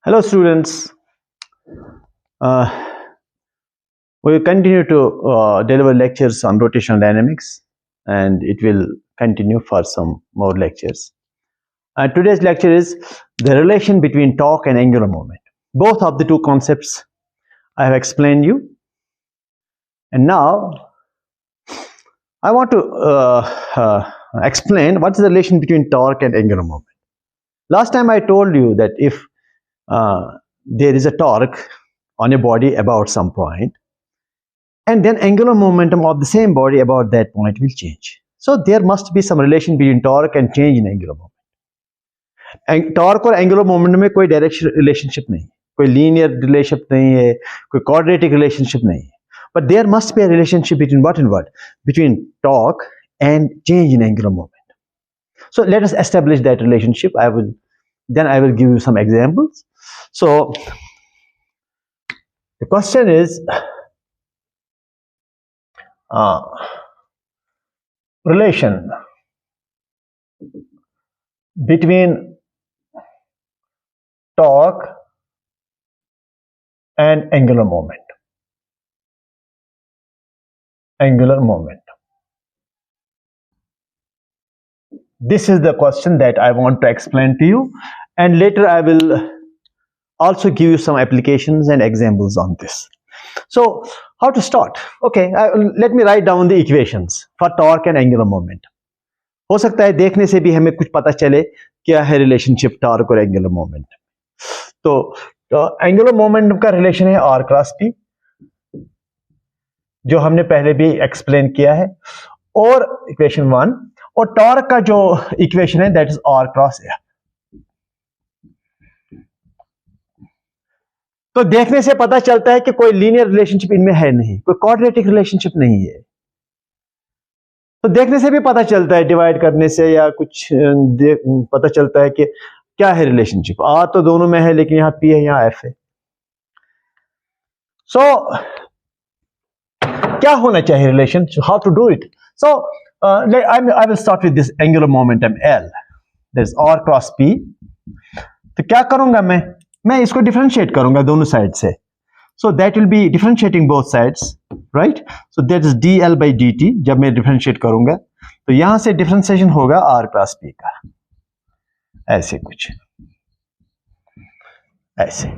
Hello students, uh, we will continue to deliver lectures on rotational dynamics, and it will continue for some more lectures. Today's lecture is the relation between torque and angular moment. Both of the two concepts I have explained you, and now I want to explain what is the relation between torque and angular moment. Last time I told you that if there is a torque on a body about some point, and then angular momentum of the same body about that point will change. So there must be some relation between torque and change in angular moment. And torque और angular momentum में कोई direct relationship नहीं है, कोई linear relationship नहीं है, कोई quadratic relationship नहीं है. But there must be a relationship between what and what? Between torque and change in angular moment. So let us establish that relationship. I will give you some examples. So the question is relation between torque and angular moment. Angular moment. This is the question that I want to explain to you, and later I will also give you some applications and examples on this. So how to start? Okay, let me write down the equations for torque and angular moment. हो सकता है देखने से भी हमें कुछ पता चले क्या है रिलेशनशिप टॉर्क और एंगुलर मोमेंट. तो एंगुलर मोमेंटम का रिलेशन है r क्रॉस p, जो हमने पहले भी एक्सप्लेन किया है, और इक्वेशन 1, और टॉर्क का जो इक्वेशन है that is r cross f. तो देखने से पता चलता है कि कोई लीनियर रिलेशनशिप इनमें है नहीं, कोई क्वाड्रेटिक रिलेशनशिप नहीं है. तो देखने से भी पता चलता है, डिवाइड करने से या कुछ पता चलता है कि क्या है रिलेशनशिप. आर तो दोनों में है, लेकिन यहाँ पी है, यहाँ एफ है. सो क्या होना चाहिए relation, how to do it? So I will start with this angular momentum L, that is R cross P. तो क्या करूंगा मैं इसको डिफरेंशिएट करूंगा दोनों साइड से. So that will be differentiating both sides, right? So that is dl by dt. जब मैं differentiate करूंगा तो यहां से differentiation होगा r क्रॉस p का, ऐसे कुछ ऐसे.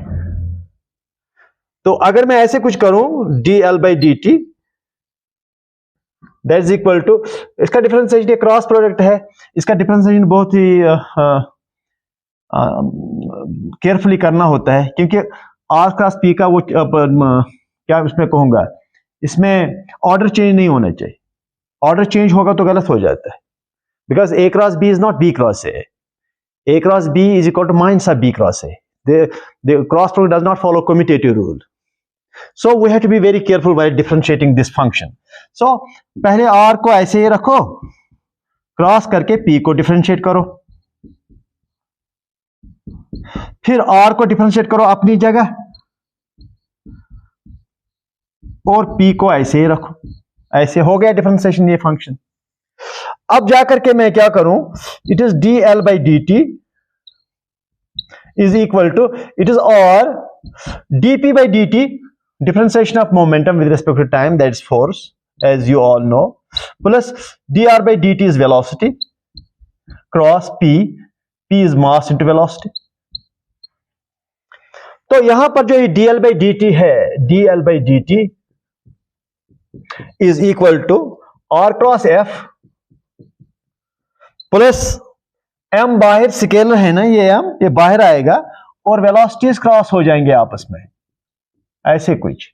तो अगर मैं ऐसे कुछ करूं dl by dt, that is equal to, इसका differentiation क्रॉस प्रोडक्ट है, इसका differentiation बहुत ही केयरफुली करना होता है, क्योंकि आर क्रॉस पी का वो क्या इसमें कहूंगा, इसमें ऑर्डर चेंज नहीं होना चाहिए. ऑर्डर चेंज होगा तो गलत हो जाता है, because A cross B is not B cross A. A cross B is equal to minus of B cross A. The cross product does not follow commutative rule. So we have to be very careful while differentiating this function. So पहले R को ऐसे ही रखो, cross करके P को differentiate करो, फिर r को differentiate करो अपनी जगह, और p को ऐसे ही रखो. ऐसे हो गया डिफरेंशिएशन ये फंक्शन. अब जाकर के मैं क्या करूं, it is dl by dt is equal to, it is r dp by dt, differentiation of momentum with respect to time, that is force as you all know, plus dr by dt is velocity cross p is mass into velocity. तो यहां पर जो dl by dt है, dl by dt is equal to r cross f plus m, बाहर scalar है ना ये m, ये बाहर आएगा और वेलोसिटीज क्रॉस हो जाएंगे आपस में, ऐसे कुछ.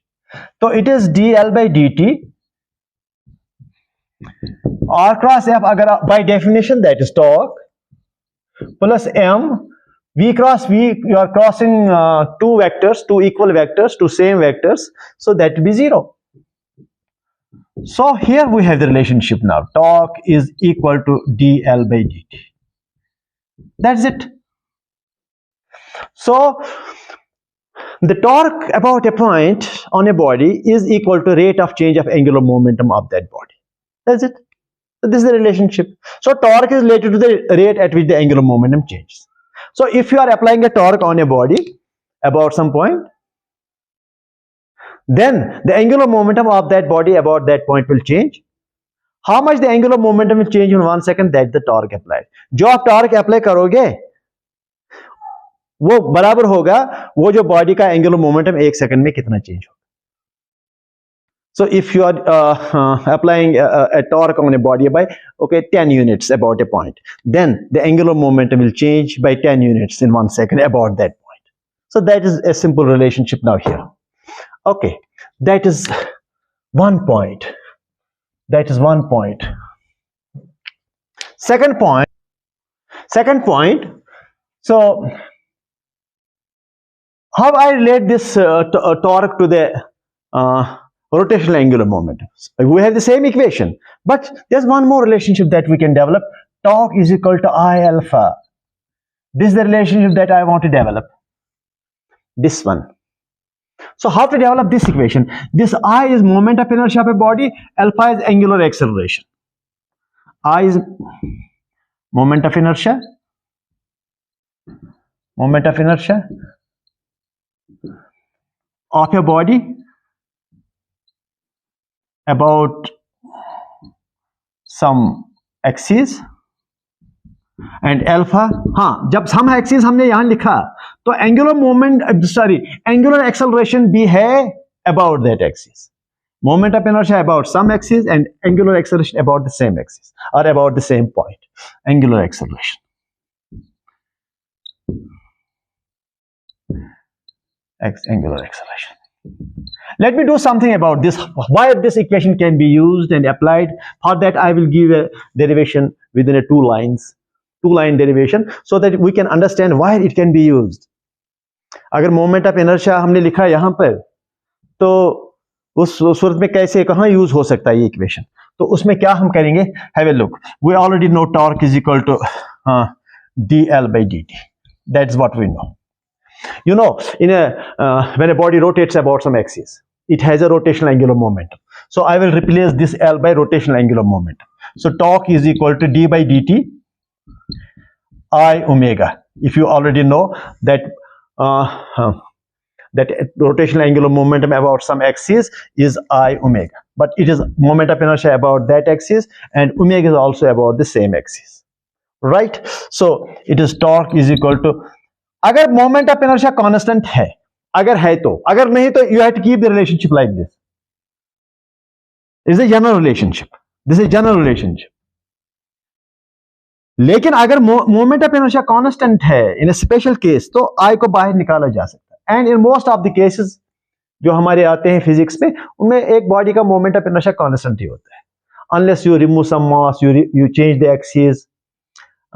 तो it is dl by dt r cross f, अगर by definition that is torque, plus m v cross v, you are crossing two vectors, two equal vectors, two same vectors, so that will be 0. So here we have the relationship now, torque is equal to dl by dt. That's it. So the torque about a point on a body is equal to rate of change of angular momentum of that body. That's it. So this is the relationship. So torque is related to the rate at which the angular momentum changes. So if you are applying a torque on a body, about some point, then the angular momentum of that body about that point will change. How much the angular momentum will change in 1 second? That's the torque applied. जो आप torque apply करोगे वो बराबर होगा वो जो body का angular momentum 1 second में कितना चेंज होगा. So if you are applying a torque on a body by 10 units about a point, then the angular momentum will change by 10 units in 1 second about that point. So that is a simple relationship now here. Okay, that is one point. That is one point. Second point. So how I relate this torque to the rotational angular momentum? We have the same equation, but there's one more relationship that we can develop. Torque is equal to I alpha. This is the relationship that I want to develop. This one. So how to develop this equation? This I is moment of inertia of a body, alpha is angular acceleration. I is moment of inertia of a body about some axis, and alpha, हाँ जब some axis हमने यहाँ लिखा तो angular acceleration भी है about that axis. Moment of inertia about some axis and angular acceleration about the same axis or about the same point. Angular acceleration. Angular acceleration. Let me do something about this. Why this equation can be used and applied. For that I will give a derivation within a two-line derivation, so that we can understand why it can be used. अगर moment of inertia हमने लिखा यहाँ पर, तो उस सूरत में कैसे कहाँ यूज हो सकता है ये इक्वेशन? तो उसमें क्या हम करेंगे? Have a look. We already know torque is equal to dl by dt. That's what we know. You know, in when a body rotates about some axis, it has a rotational angular momentum. So I will replace this L by rotational angular momentum. So torque is equal to d by dt I omega. If you already know that that rotational angular momentum about some axis is I omega, but it is moment of inertia about that axis, and omega is also about the same axis, right? So it is torque is equal to, अगर moment of inertia constant है, अगर है तो, अगर नहीं तो you have to keep the relationship like this. This is a general relationship. This is a general relationship. लेकिन अगर मोमेंट ऑफ इनर्शिया कांस्टेंट है इन ए स्पेशल केस, तो आई को बाहर निकाला जा सकता है. And in most of the cases जो हमारे आते हैं फिजिक्स में, उनमें एक बॉडी का मोमेंट ऑफ इनर्शिया कांस्टेंट ही होता है, unless you remove some mass, you change the axis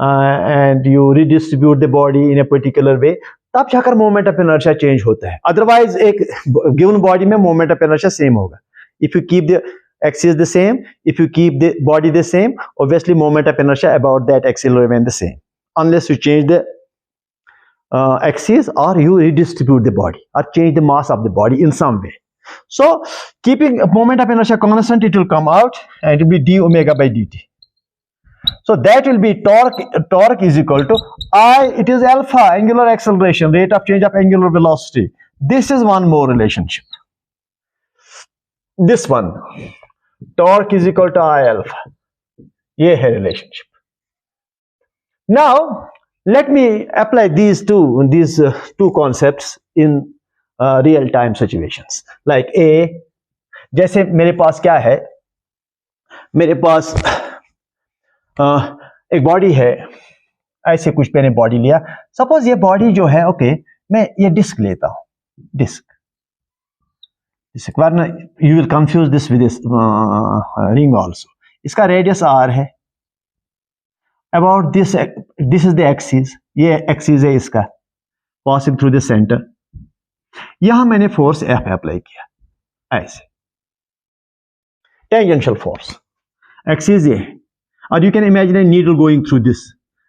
and you redistribute the body in a particular way, तब जाकर मोमेंट ऑफ इनर्शिया चेंज होता है. अदरवाइज एक गिवन बॉडी में मोमेंट ऑफ इनर्शिया सेम होगा. If you keep the axis the same, if you keep the body the same, obviously moment of inertia about that axis will remain the same, unless you change the axis or you redistribute the body or change the mass of the body in some way. So keeping moment of inertia constant, it will come out and it will be d omega by dt. So that will be torque is equal to I, it is alpha, angular acceleration, rate of change of angular velocity. This is one more relationship. This one, torque is equal to I alpha. ये है relationship. Now let me apply these two concepts in real time situations. Like A, जैसे मेरे पास क्या है, मेरे पास एक body है, ऐसे कुछ मैंने बॉडी लिया. सपोज ये बॉडी जो है, ओके, मैं ये डिस्क लेता हूं, डिस्क. वरना you will confuse this with this ring also. इसका रेडियस r है. About this is the axis. ये axis है इसका, passing through the center. यहां मैंने फोर्स F अप्लाई किया, ऐसे tangential force. Axis ये, or you can imagine a needle going through this,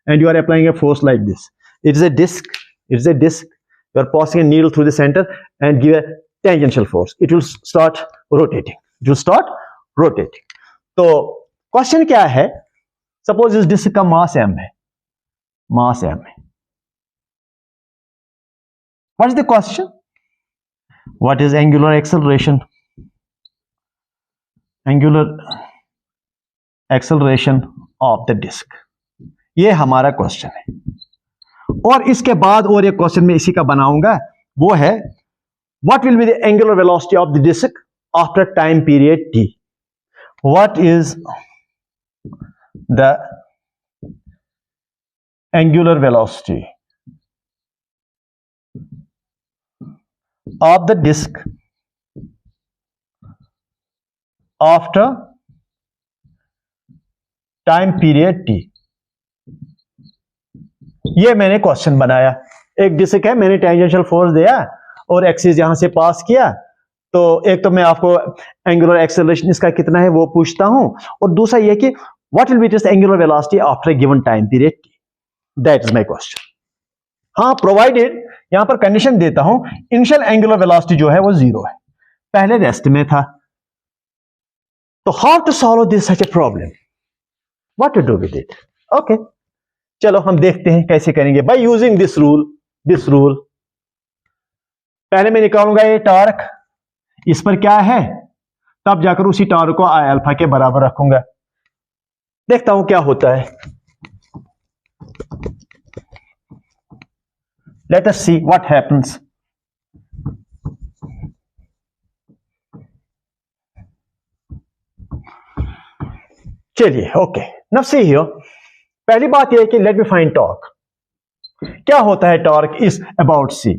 and you are applying a force like this. It is a disc. It is a disc. You are passing a needle through the center and give a tangential force. It will start rotating. It will start rotating. तो question क्या है? Suppose इस disc का मास m है, मास m है. What is the question? What is angular acceleration? Angular acceleration of the disk. ये हमारा question है। और इसके बाद और एक क्वेश्चन मैं इसी का बनाऊंगा, वो है what will be the angular velocity of the disk after time period t? What is the angular velocity of the disk after time period t? ये मैंने क्वेश्चन बनाया। एक डिस्क है, मैंने टेंजेंशियल फोर्स दिया और एक्सिस यहां से पास किया, तो एक तो मैं आपको एंगुलर एक्सेलरेशन इसका कितना है वो पूछता हूं, और दूसरा ये कि what will be it's angular velocity after a given time period T. That is my question. हाँ, प्रोवाइडेड यहां पर कंडीशन देता हूं, इनिशियल एंगुलर वेलोसिटी जो है वो 0 है, पहले रेस्ट में था। तो how to solve this such a problem, what to do with it? Okay, चलो हम देखते हैं कैसे करेंगे। बाय यूजिंग दिस रूल पहले मैं निकालूंगा ये टॉर्क, इस पर क्या है, तब जाकर उसी टॉर्क को आई अल्फा के बराबर रखूंगा। देखता हूं क्या होता है। Late us see what happens. चलिए, ओके, नाउ सी हियर, पहली बात यह है कि लेट मी फाइंड टॉर्क। क्या होता है टॉर्क इज अबाउट सी।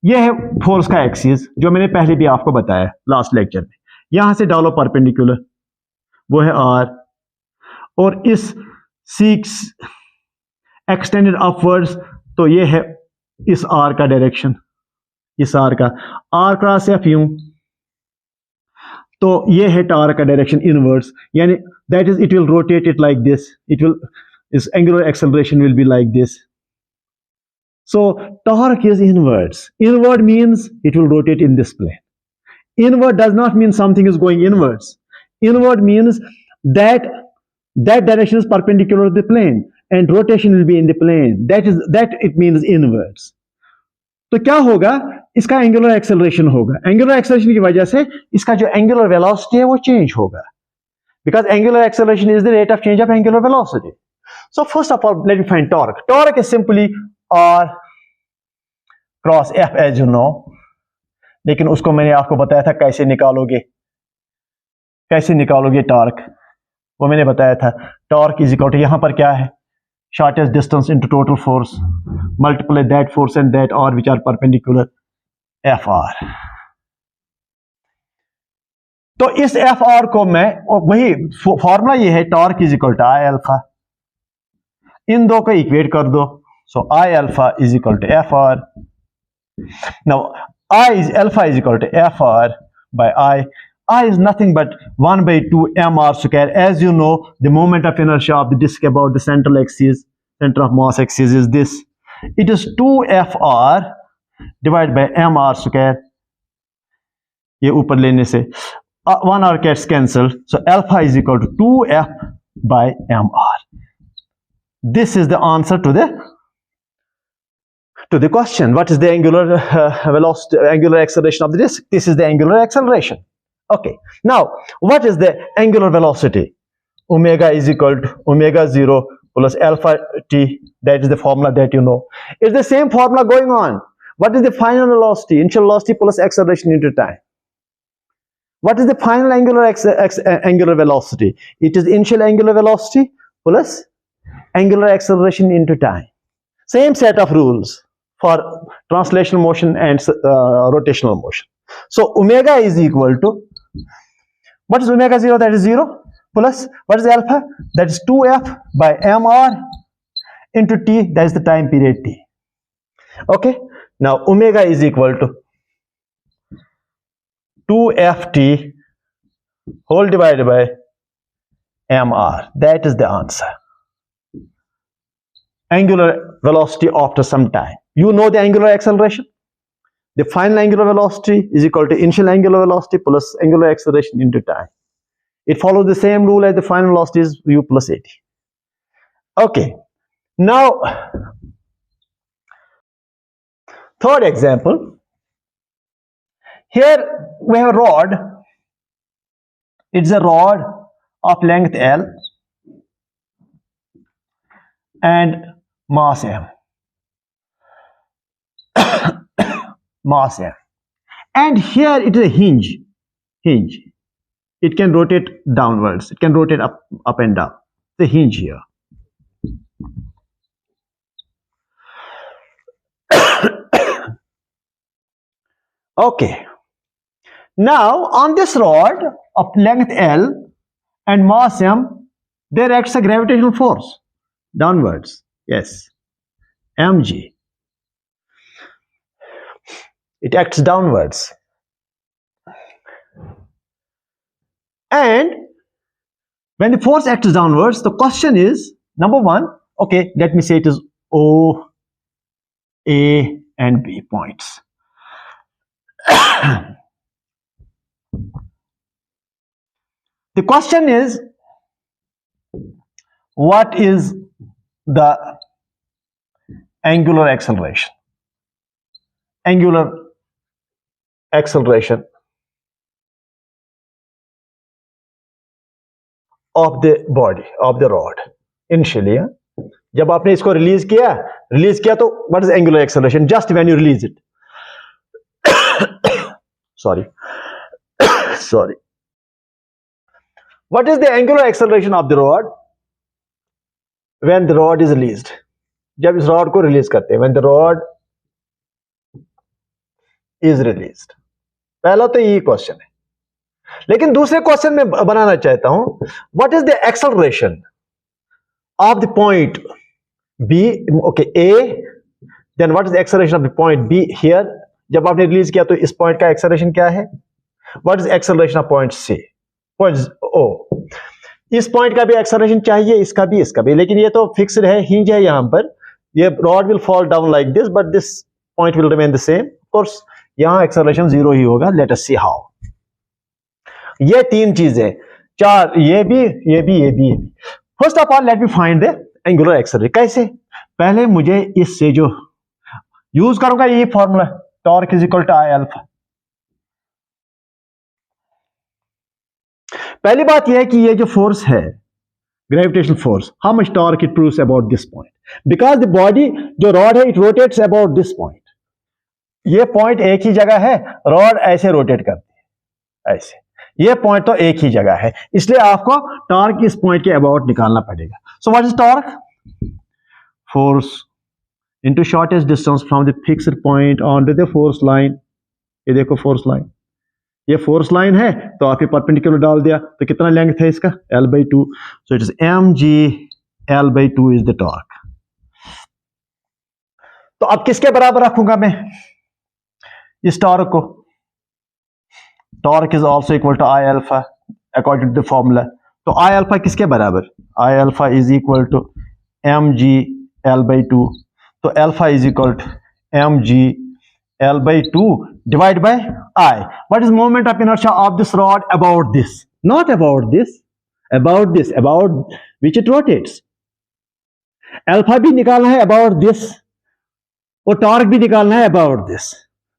यह है फोर्स का एक्सिस जो मैंने पहले भी आपको बताया लास्ट लेक्चर में। यहां से डालो परपेंडिकुलर, वो है आर, और इस सी एक्सटेंडेड अपवर्ड्स, तो ये है इस आर का डायरेक्शन, इस आर का आर क्रॉस एफ यूं, तो ये है टॉर्क का डायरेक्शन इनवर्ड्स, यानी that is it will rotate it like this, it will, its angular acceleration will be like this. So torque is inwards. Inward means it will rotate in this plane. Inward does not mean something is going inwards. Inward means that direction is perpendicular to the plane and rotation will be in the plane. That it means inwards. तो क्या होगा, इसका angular acceleration होगा। Angular acceleration की वजह से इसका जो एंगुलर वेलोसिटी है वो चेंज होगा, because angular acceleration is the rate of change of angular velocity. So first of all, let me find torque. Torque is simply R cross F, as you know. लेकिन उसको मैंने आपको बताया था कैसे निकालोगे टॉर्क, वो मैंने बताया था। टॉर्क इज इक्वल टू, यहां पर क्या है, shortest distance into total force multiply that force and that R which are perpendicular, F R. तो इस एफ आर को मैं, वही फॉर्मूला ये है, torque is equal to I alpha, इन दो को इक्वेट कर दो, so I alpha is equal to F R. Now alpha is equal to F R by I is nothing but 1 by 2 mr square. As you know, the moment of inertia of the disk about the central axis, center of mass axis, is this. It is 2fr divided by mr square. ये ऊपर लेने से 1 r gets cancelled, so alpha is equal to 2f by mr. This is the answer to the question. What is the angular velocity, angular acceleration of the disk? This is the angular acceleration. Okay, now what is the angular velocity? Omega is equal to omega 0 plus alpha t. That is the formula that you know. It's the same formula going on. What is the final velocity? Initial velocity plus acceleration into time. What is the final angular velocity? It is initial angular velocity plus angular acceleration into time. Same set of rules for translational motion and rotational motion. So omega is equal to, what is omega 0? That is 0 plus what is alpha? That is 2f by mr into t, that is the time period t. Okay, now omega is equal to 2ft whole divided by mr. That is the answer. Angular velocity after some time. You know the angular acceleration. The final angular velocity is equal to initial angular velocity plus angular acceleration into time. It follows the same rule as the final velocity is u plus at. Okay, now Third example. Here we have a rod. It's a rod of length L and mass M. Mass M. And here it is a hinge. Hinge. It can rotate downwards. It can rotate up and down. The hinge here. Okay. Now on this rod of length L and mass M, there acts a gravitational force downwards. Yes. mg. It acts downwards. And when the force acts downwards, the question is, number one, okay, let me say it is O, A, and B points. The question is, what is the angular acceleration? Angular acceleration of the body, of the rod. Initially, जब आपने इसको release किया तो what is angular acceleration? Just when you release it. Sorry. What is the angular acceleration of the rod when the rod is released? जब इस rod को release करते हैं, when the rod is released. पहला तो यही क्वेश्चन है, लेकिन दूसरे क्वेश्चन में बनाना चाहता हूं, what is the acceleration of the point B, okay, A, then what is the acceleration of the point B here? जब आपने रिलीज किया तो इस पॉइंट का एक्सेलरेशन क्या है? What is acceleration of point C? Point O. इस point का भी एक्सेलरेशन चाहिए, इसका भी, लेकिन ये तो फिक्स्ड है, हिंज है यहां पर. ये rod will fall down like this, but this point will remain the same. Of course यहां एक्सेलरेशन 0 ही होगा. Let us see how. ये तीन चीजें, चार, ये भी. First of all let me find the angular acceleration. कैसे? पहले मुझे इससे जो यूज करूंगा ये formula, torque is equal to I alpha. पहली बात यह है कि ये जो फोर्स है, gravitational force, how much torque it proves about this point, because the body जो रॉड है it rotates about this point. ये पॉइंट एक ही जगह है, रॉड ऐसे रोटेट करती है, ऐसे. ये पॉइंट तो एक ही जगह है, इसलिए आपको टॉर्क इस पॉइंट के अबाउट निकालना पड़ेगा. So what is torque? Force into shortest distance from the fixed point on to the force line. ये देखो फोर्स लाइन, ये फोर्स लाइन है तो आपने परपेंडिकुलर डाल दिया, तो कितना लेंथ है इसका? L/2. So it is mg L/2 is the torque. तो अब किसके बराबर रखूंगा मैं इस टॉर्क को? Torque is also equal to I alpha according to the formula. तो आई अल्फा किसके बराबर? I alpha is equal to mg L/2. तो alpha is equal to mg L/2 divided by I. What is moment of inertia of this rod about this? Not about this. About this. About which it rotates. Alpha भी निकालना है about this. और torque भी निकालना है about this.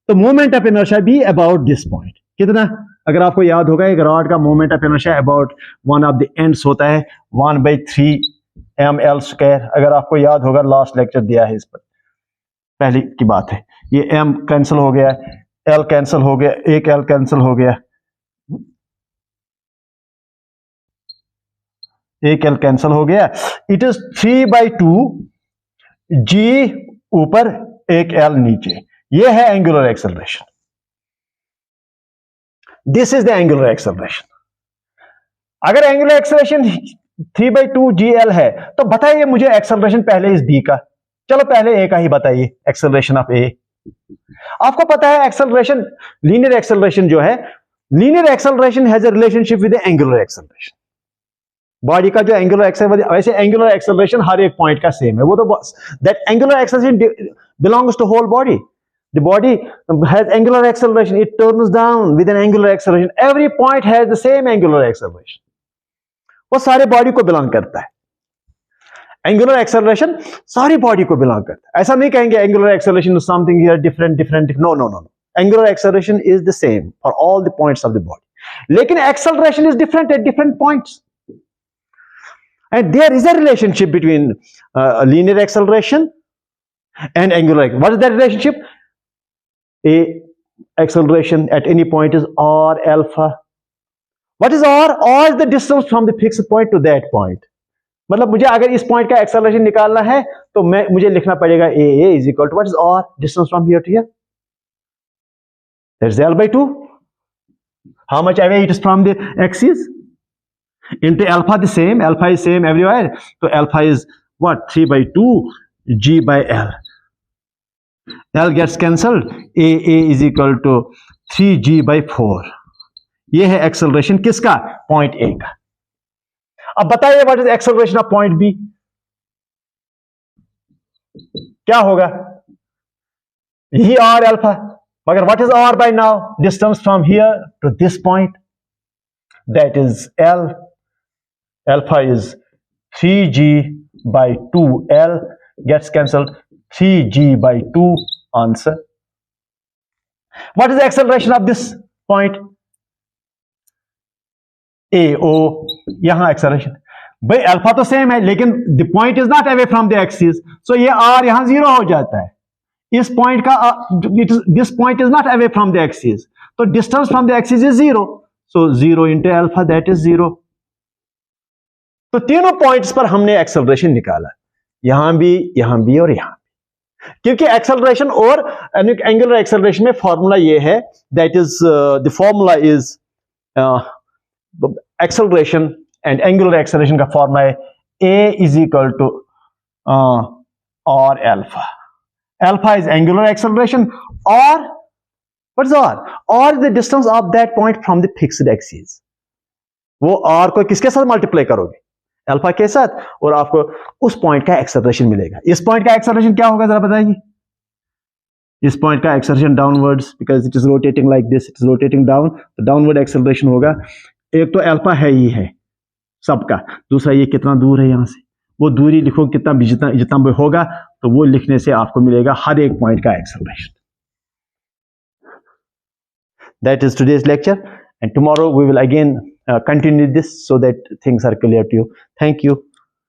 तो moment of inertia भी about this point. कितना? अगर आपको याद होगा एक रॉड का moment of inertia about one of the ends होता है 1/3 ml². अगर आपको याद होगा लास्ट लेक्चर दिया है इस पर, पहली की बात है. ये m कैंसिल हो गया, l कैंसिल हो गया, एक l कैंसिल हो गया, एक l कैंसिल हो गया. इट इज 3/2 g ऊपर, एक l नीचे. ये है angular acceleration. This is the angular acceleration. अगर एंगुलर एक्सेलरेशन 3/2 gl है तो बताइए मुझे एक्सेलरेशन पहले इस b का. चलो पहले ए का ही बताइए, एक्सेलरेशन ऑफ ए. आपको पता है एक्सेलरेशन, लीनियर एक्सेलरेशन जो है, linear acceleration has a relationship with angular acceleration. Body का जो एंगुलर एक्सेलरेशन, वैसे एंगुलर एक्सेलरेशन हर एक पॉइंट का सेम है. वो तो that angular acceleration belongs to whole body. The body has angular acceleration, it turns down with an angular acceleration. Every point has the same angular acceleration. वो सारे body को belong करता है. एंगुलर एक्सेलरेशन सारी body को belong करता है। ऐसा नहीं कहेंगे angular acceleration is something here different, no no no, angular acceleration is the same for all the points of the body, लेकिन acceleration is different at different points, and there is a relationship between linear acceleration and angular. What is that relationship? A acceleration at any point is r alpha. What is r? R is the distance from the fixed point to that point. मतलब मुझे अगर इस point का acceleration निकालना है तो मुझे लिखना पड़ेगा a is equal to what is r? Distance from here to here. That's l by 2. How much away it is from the axis? Into alpha the same, alpha is same everywhere, so alpha is what? 3 by 2 g by l. L gets cancelled, a is equal to 3g by 4. ये है acceleration किसका? Point A का। अब बताइए what is acceleration of point B, क्या होगा? यही R alpha, मगर what is R by now? Distance from here to this point, that is L. Alpha is 3g by 2l, gets cancelled, 3g by 2, answer. What is the acceleration of this point? AO. यहां acceleration भाई alpha तो same है, लेकिन the point is not away from the axis, so ये r यहां 0 हो जाता है। इस पॉइंट का this point is not away from the axis, तो distance from the axis is 0, so 0 into alpha, that is 0. तो तीनों पॉइंट्स पर हमने एक्सेलरेशन निकाला, यहां भी और यहां भी, क्योंकि एक्सेलरेशन और एंगुलर एक्सेलरेशन में फॉर्मूला ये है, that is the formula is acceleration and angular acceleration का फॉर्मूला है a is equal to r alpha. Alpha is angular acceleration, or what is r? R is the distance of that point from the fixed axis. वो r को किसके साथ multiply करोगे? Alpha के साथ, और आपको उस पॉइंट का एक्सेलरेशन मिलेगा। इस पॉइंट का एक्सेलरेशन क्या होगा जरा बताइए? इस पॉइंट का acceleration downwards, because it is rotating like this, it is rotating down, तो डाउनवर्ड एक्सेलरेशन होगा। एक तो अल्फा है ही है सबका, दूसरा ये कितना दूर है यहां से, वो दूरी लिखो कितना जितना होगा, तो वो लिखने से आपको मिलेगा हर एक पॉइंट का acceleration. That is today's lecture, and tomorrow we will again continue this so that things are clear to you. Thank you.